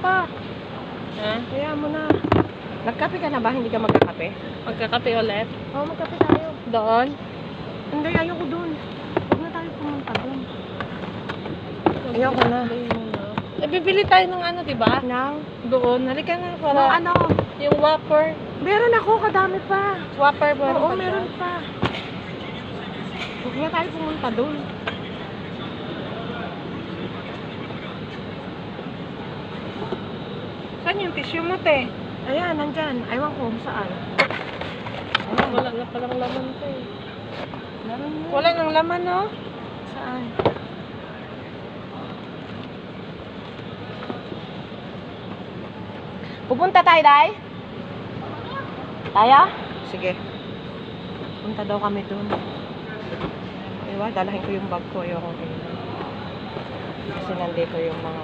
pa. Ha? Kaya mo na. Nagkape ka na ba? Hindi ka magkakape? Magkakape ulit? Oo, magkape tayo. Doon? Hindi, ayoko dun. Huwag na tayo pumunta dun. Ayoko na. Eh, bibili tayo ng ano, diba? Nang? Doon. Halika na para. Nang ano? Yung Whopper. Meron ako, kadami pa. Whopper ba? Oo, meron pa. Huwag na tayo pumunta dun. Saan yung tissue mo, te? Ayan, nandyan. Aywan ko kung saan. Ayan. Wala na palang laman, te. Meron na. Wala nang laman, no? Saan? Pupunta tayo, Day? Tayo? Sige. Punta daw kami dun. Diba, dalahin ko yung bag ko. Ayoko kayo. Kasi nandito yung mga